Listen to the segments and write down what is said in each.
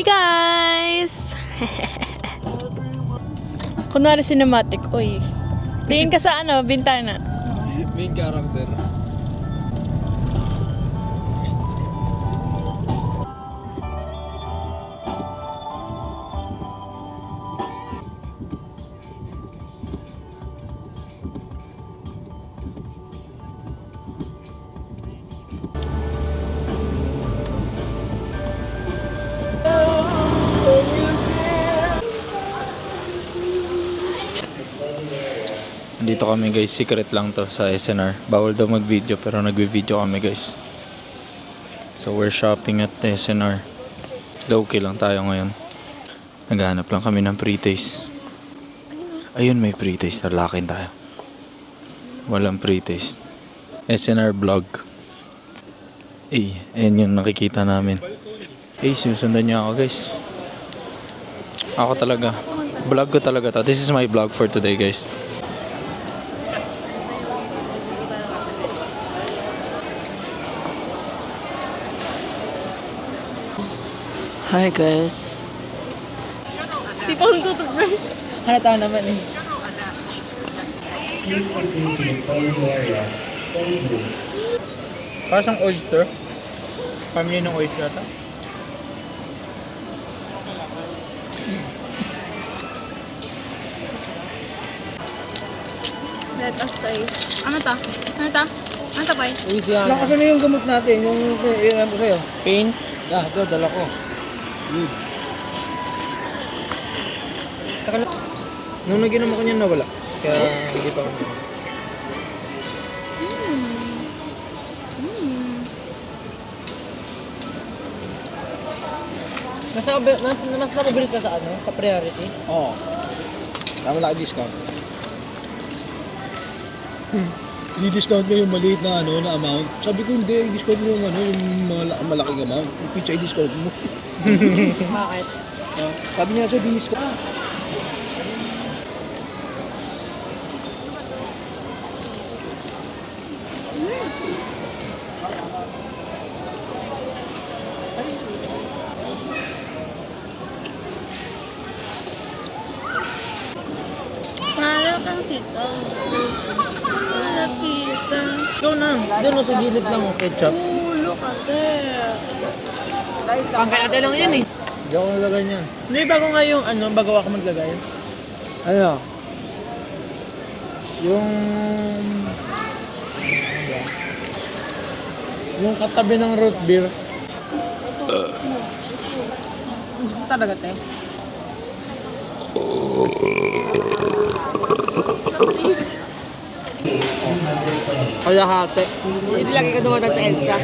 Hi guys! Kunwari cinematic. Uy. Tingin ka sa bintana. Main character. Dito kami guys, secret lang to sa SNR. Bawal daw mag-video pero nagvi-video kami guys. So we're shopping at SNR. Low-key lang tayo ngayon. Naghahanap lang kami ng pre-taste. Ayun, may pre-taste. Tarlakin tayo. Walang pre-taste. SNR vlog. Ayan yung nakikita namin. Sinusundan niyo ako guys. Ako talaga. Vlog ko talaga to. This is my vlog for today guys. Hi guys. Di pa akong toothbrush. Halata naman eh. Parang siyang oyster. Family ng oyster ata. Let us taste. Ano to? Ano to? Ano to, boy? Nakasan na yung gamot natin, yung ilan ko sa'yo. Pain? Ito, dala ko. Taka lang. Nung naginom ako niyan nawala. Kaya hindi pa ako. Mas napabilis ka sa sa priority? Oo. Tama lang discount. I-discount mo yung maliit na na amount. Sabi ko hindi, i-discount mo yung yung malaking amount. Yung pizza i-discount mo. Bakit? Sabi niya sa discount. Para kang sitaw. Malapita. Ikaw na. Doon sa gilid lang ang ketchup. Ulo ka, te. Pangkay ate lang yan eh. Hindi ako nalagay niyan. Hindi bago nga yung bago ako maglagay. Ano? Yung katabi ng root beer. Gusto ko talaga te. Kalahati. Hindi lagi ka dumatan sa EDSA.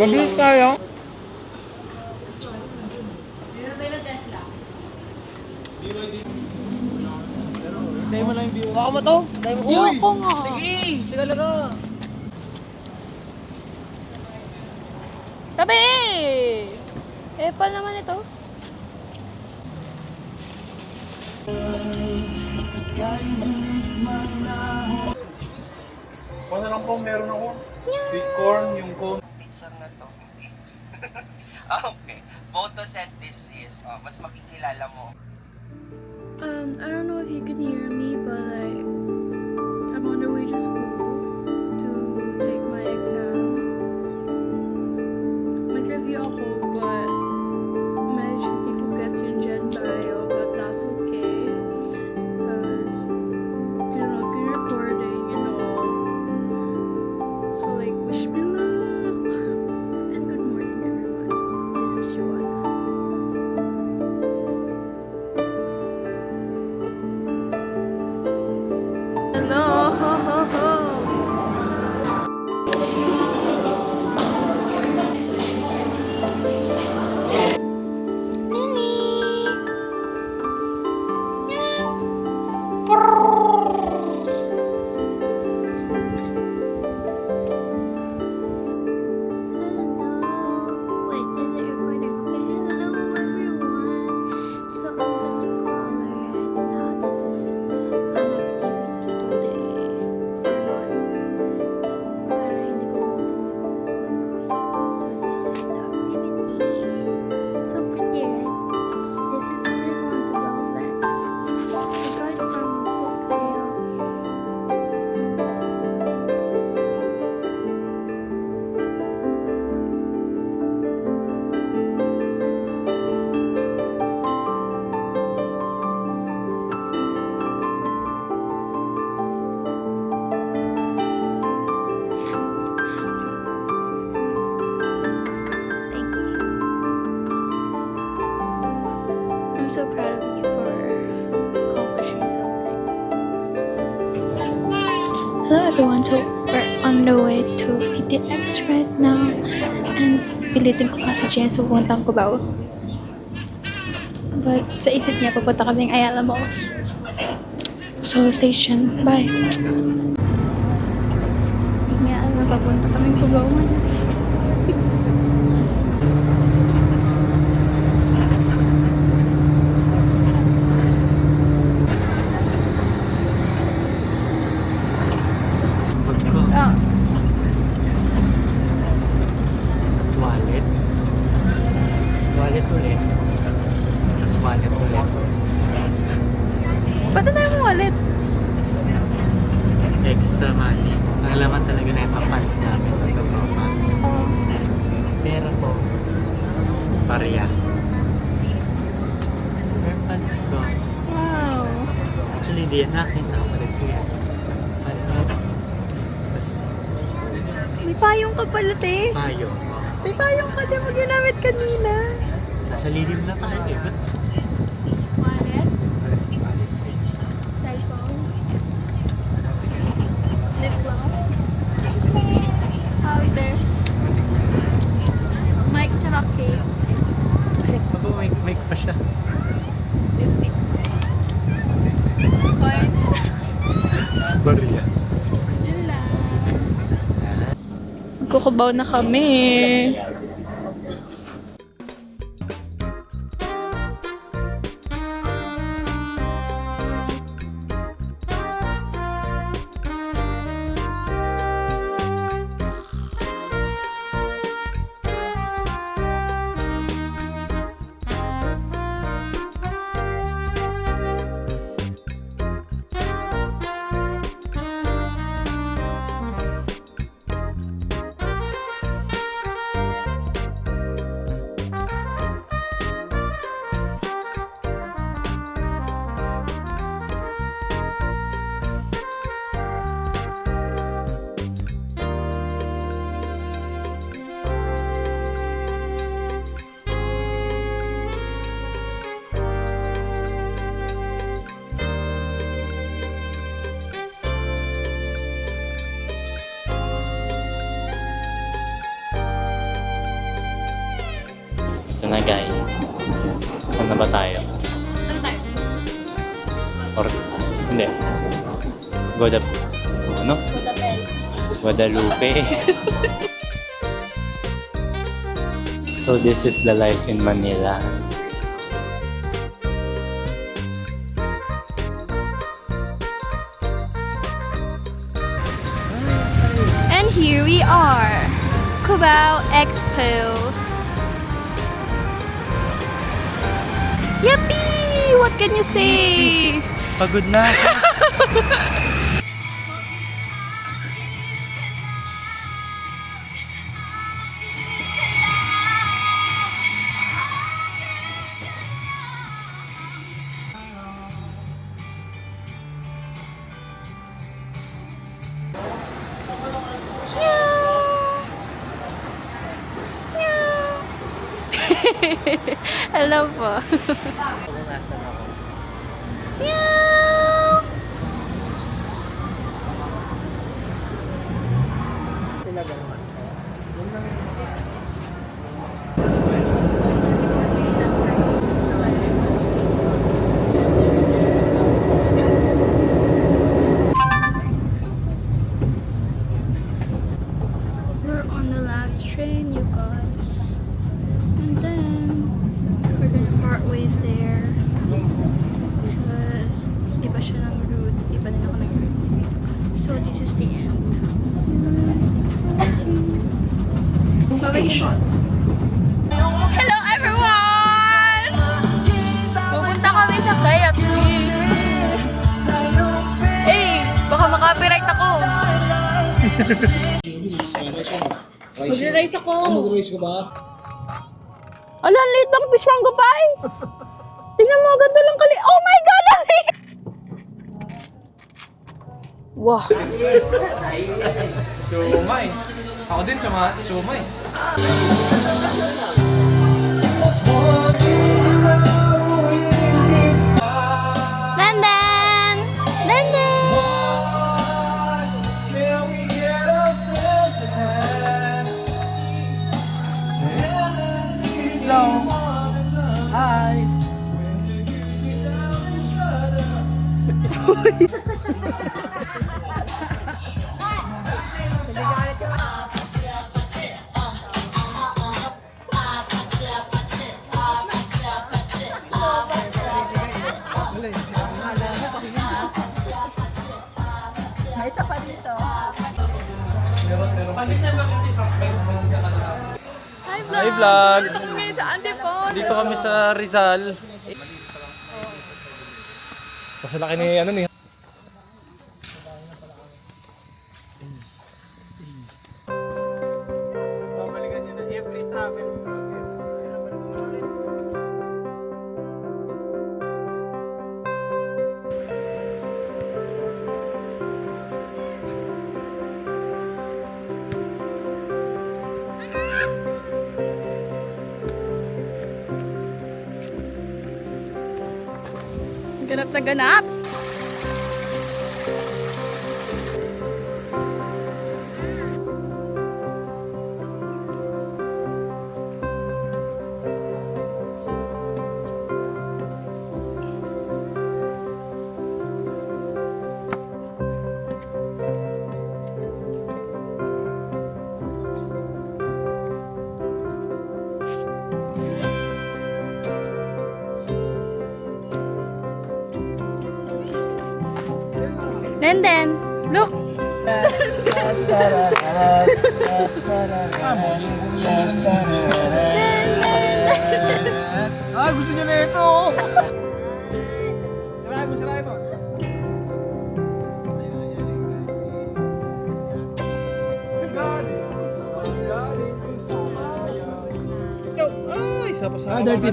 Mabilis tayo. Tayo mo lang yung view. Baka mo to? Tayo mo. Ayoko nga. Sige! Sige talaga. Tabi! Epal naman ito. Kung lang po meron ako. Sweet corn, yung cone. Picture na to. Okay. Photosynthesis. Mas makikilala mo. I don't know if you can hear me, but like, I'm on the way to school to take my exam. Mag-review ako, but medyo hindi ko gets yung Gen Bio, but that's okay. Because, good recording and all. So like, wish me luck! And good morning, everyone. This is Joanna. Hello! so proud of you for accomplishing something. Hello everyone, so we're on the way to PTX right now. And pilitin ko pa si Jenso pupuntang Cubao. But sa isip niya, pupunta kaming Ayala Malls. So, stay tuned. Bye! Hindi nga alam, papunta kaming Cubao man. Ah, Wallet. Wallet ulit. Tapos wallet ulit. ba't na tayo mo wallet? Extra money. Ang laman talaga na yung fans namin. Magkapropa. Pera ko. Pareya. Sa pants ko. Wow! Actually, hindi yan akin. Nakapalit ko yan. Tapos May payong ka pala, te. payo. May payong ka, di mo ginamit kanina. Nasa lilim na tayo eh. Ba't Wallet? Cellphone? Lip gloss? Powder? Mic tsaka case? Aba, may pa siya. Lipstick? Coins? Pareya. Yun lang. Kukubaw na kami. Ito na guys. Saan na ba tayo? Saan tayo? Or, hindi. Ano? Guadalupe. So this is the life in Manila. And here we are, Cubao Expo. Yippee! What can you say? Pagod na. Hello po. Meow! We're on the last train, you guys. And then we're gonna part ways there. Because iba siya ng route, iba din ako ng route. So this is the end. Station. Hello everyone! Pupunta kami sa KFC. Eh, baka makapiright ako. Mag-rice ako. Mag-race ko ba? Ala, ang liit ng fish mango pie! Tingnan mo, ganda lang kali. Oh my God! Wow. Sumay. Ako din sa sumay. May isa pa dito. Hi vlog! Hi, vlog! Dito kami sa Antipolo. Dito kami sa Rizal. Kasi laki ni ano ni. Babalikan nyo na every travel. Ganap na ganap. Then, look! Ah, gusto niya na ito! Saray mo, saray mo. Ay, isa pa sa... Ah, dirty.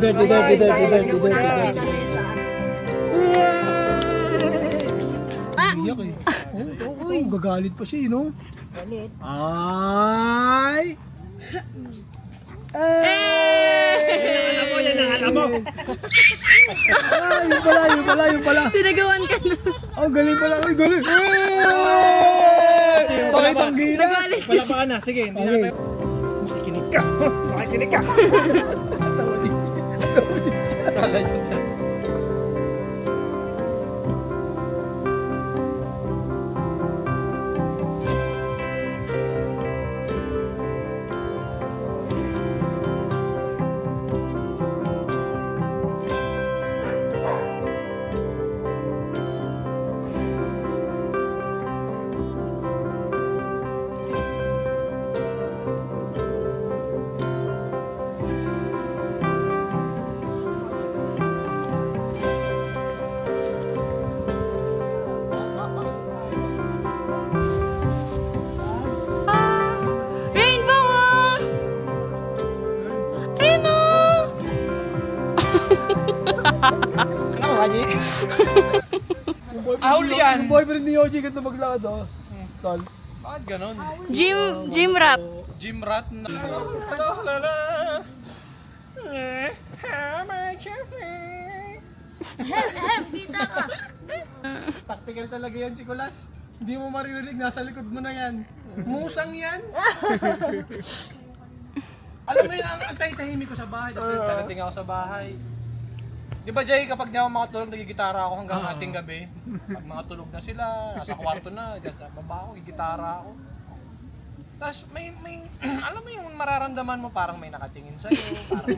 Iyak eh. Oh, gagalit pa siya, no? Galit. Ay! Alam mo, yan ang alam mo. Yun pala. Sinagawan ka na. Oh, galing pala. Ay, galing. Bakit ang gila? Nagalit siya. Palapakan na, sige. Hindi na tayo. Makikinig ka. Rainbow! Ayun o! Ano ka, Haji? Ahol yan! Yung boyfriend ni Yoji ganda maglakad, oh. Tol. Bakit ganon? Gym rat. Gym rat na. Tactical talaga yan si Kulas. Hindi mo maririnig, nasa likod mo na yan. Musang yan. Alam mo yung ang tahimik ko sa bahay. Tapos darating ako sa bahay. Di ba Jay, kapag di ako makatulog, nagigitara ako hanggang ating gabi. Pag mga tulog na sila, nasa kwarto na, dyan sa baba ako, gigitara ako. Tapos may alam mo yung mararamdaman mo, parang may nakatingin sa'yo, parang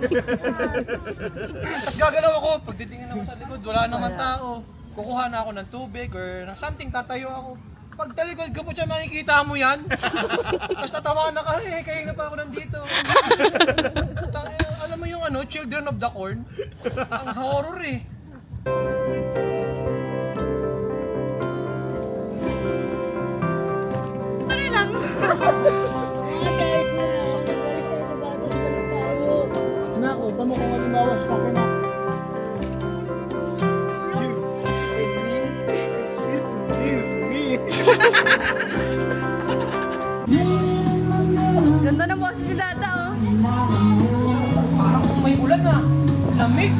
tapos gagalaw ako, pagtitingin ako sa likod, wala naman tao. Kukuha na ako ng tubig or ng something, tatayo ako. Pag talikod ka po siya, makikita mo yan. Tapos tatawa na ka, kayo na pa ako nandito. Alam mo yung ano, Children of the Corn? Ang horror eh. Ano lang? Nako, tamo kung halimbawa sa akin na. Ganda na boses si Dada oh. Parang kung may ulan na. Lamig.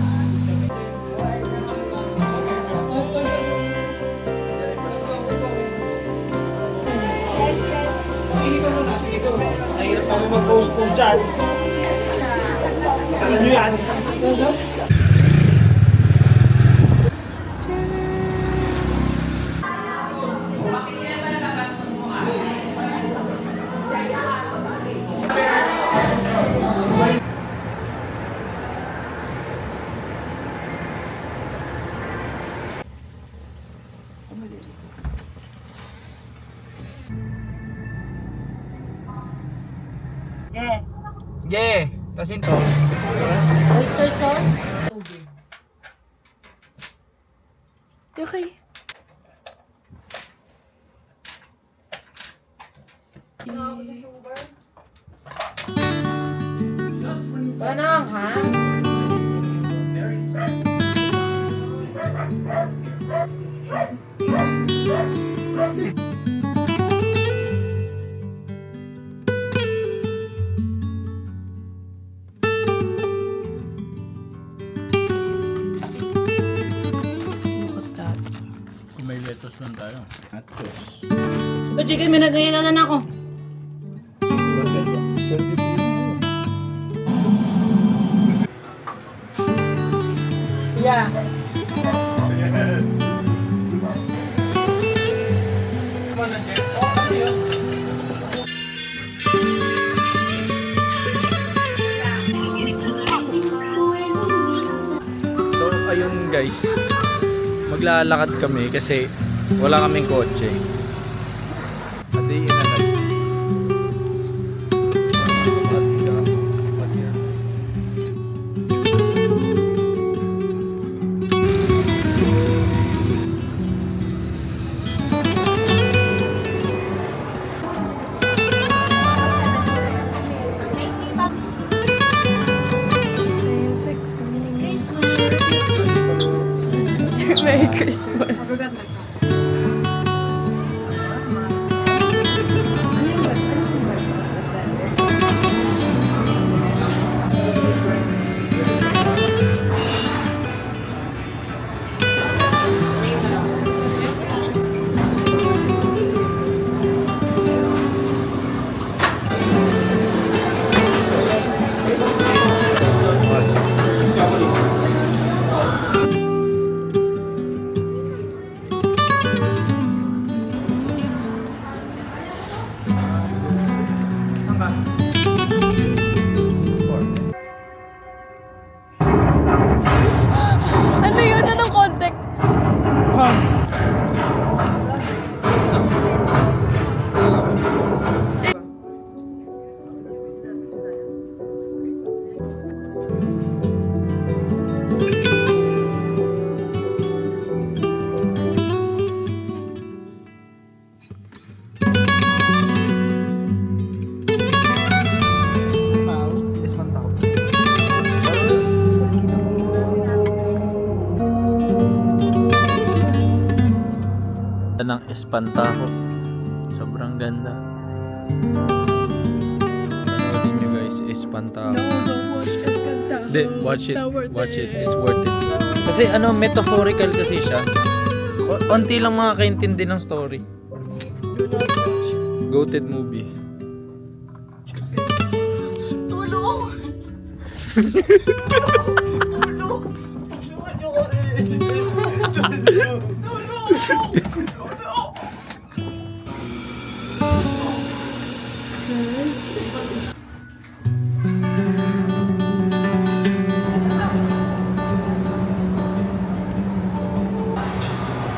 Mahirap kami mag-post-post dyan. Alam nyo yan. Yeah. Tapos ito. Oyster sauce? Okay. Wala na ang hang. Look at that. Kung may lettuce lang tayo. Nachos. Ito, chicken, may nagayala na ako. Yeah. So ayun guys, maglalakad kami kasi wala kaming kotse. A day in a life. Merry Christmas. Ano yun? Anong context? Ng Espantajo. Sobrang ganda. Panoodin nyo guys, Espantajo. Don't watch Espantajo. Hindi, watch it. Not worth Watch it. It's worth it. Kasi ano, metaphorical kasi siya. Onti lang makakaintindi ng story. Goated movie.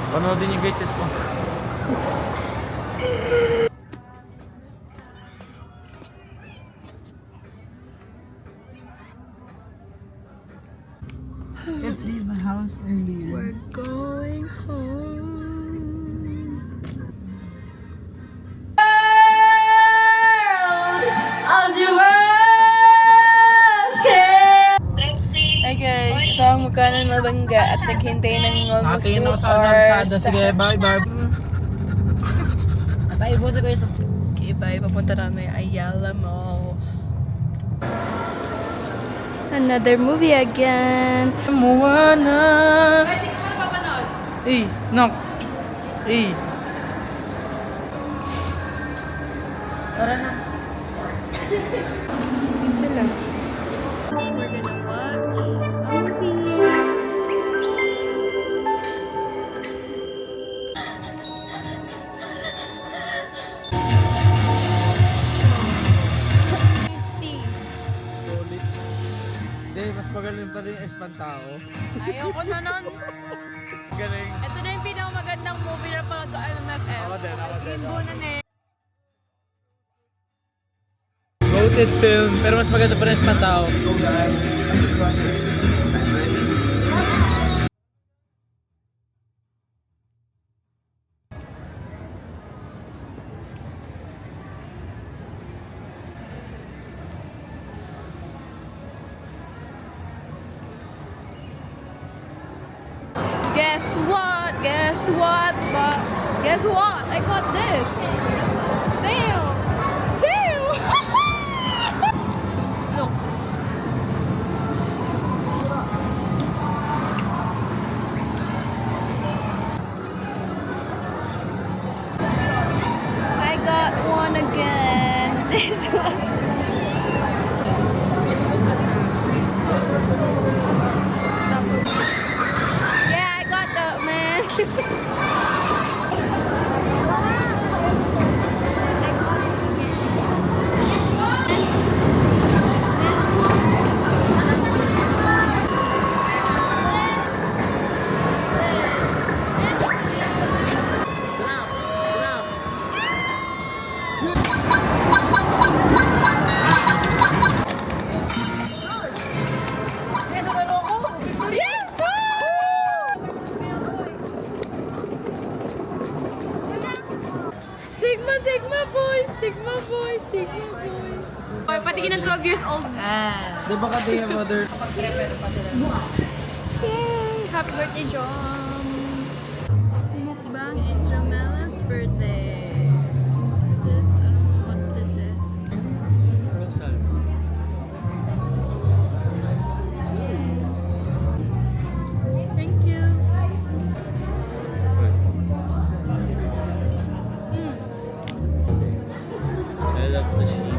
Panoodin nyo guys, Espantajo. Let's leave the house earlier. We're going home. Hi guys, ito ang mukha ng nabangga at naghintay ng almost 2 hours. Sige, bye bye. Bye, buti ko yung sa... Okay, bye. Papunta namin Ayala Malls. Another movie again. Moana. Eh, knock. Eh. Tara na. Sila. We're gonna watch a movie. Solid. Hindi, mas magaling pa rin yung Espantajo. Ayoko na nun. Galing. Ito na yung pinakamagandang movie na pala sa MMFF. Ako din. Limbo na eh. Go bloated film, pero mas maganda pa rin sa tao. Guess what? Guess what? But guess what? I got this. Damn. Damn. Look. I got one again. This one. Yeah, I got that, man. Yes! Sigma, Sigma boys! Sigma boys! Sigma boys! Boy, patingin ng 12 years old. Di ba ka day of others? Yay! Happy birthday, Jom! Mukbang and Jomella's birthday. What's this? I don't know what this is. Thank you. I love sashimi.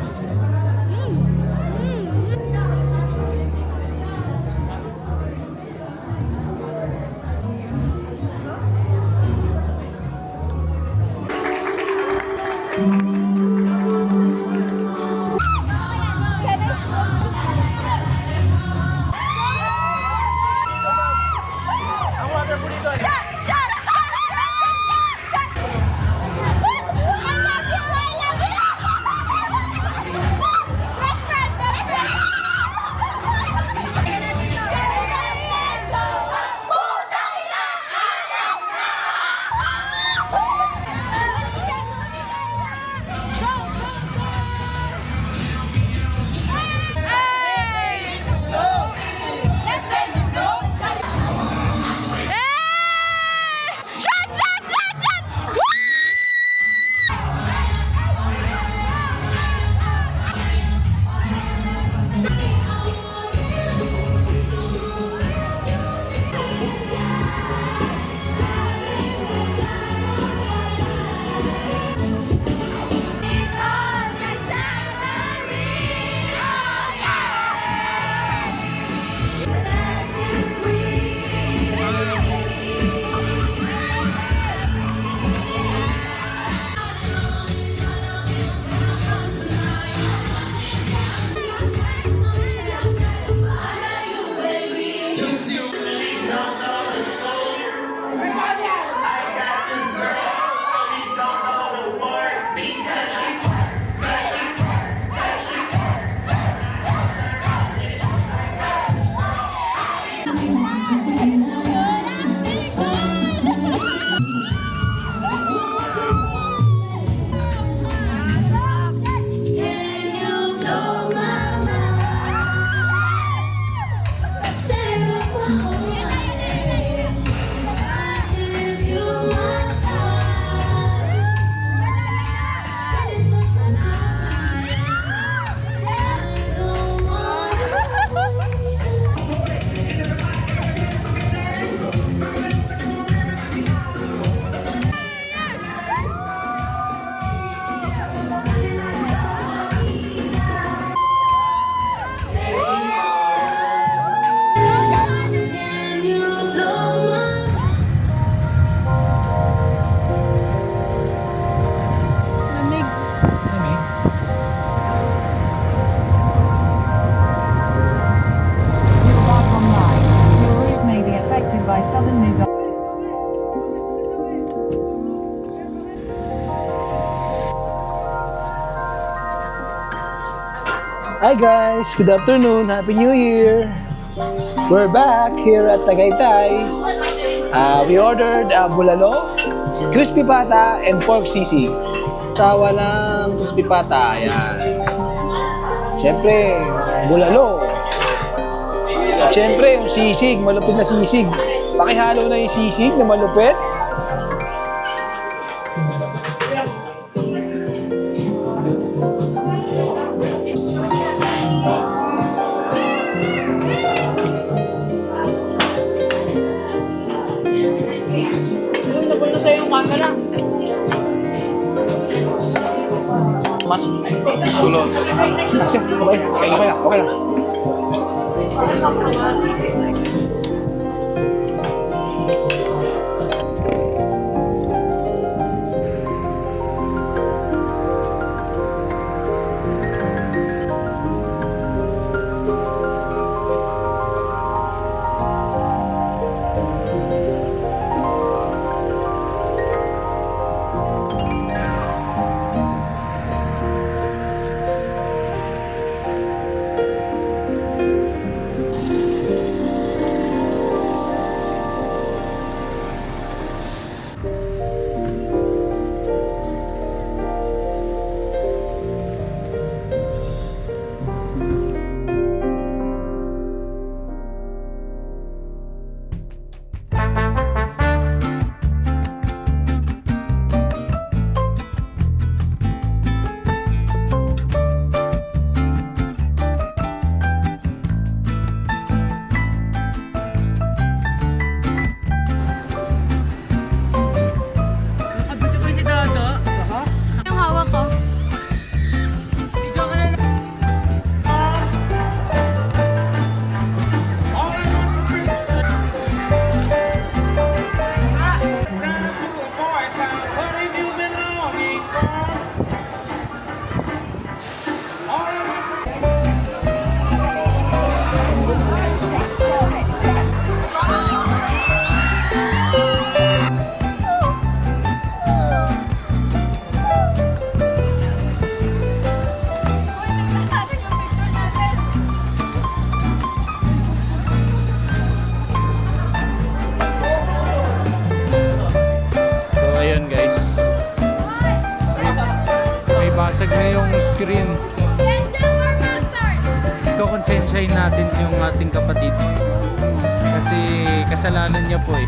Hi guys, good afternoon, Happy New Year! We're back here at Tagaytay. We ordered bulalo, crispy pata, and pork sisig. Sawa ng crispy pata, yan. Siyempre, bulalo. At siyempre, yung sisig, malupit na sisig. Pakihalo na yung sisig na malupit. Napunta sa'yo yung camera. Mas gulo. Okay lang. Nakabito ko si Dodo. Yung hawak ko. Video ka na lang. So ayun guys. May basag na yung screen. Kukonsensyahin natin yung ating kapatid. Kasi kasalanan niya po eh.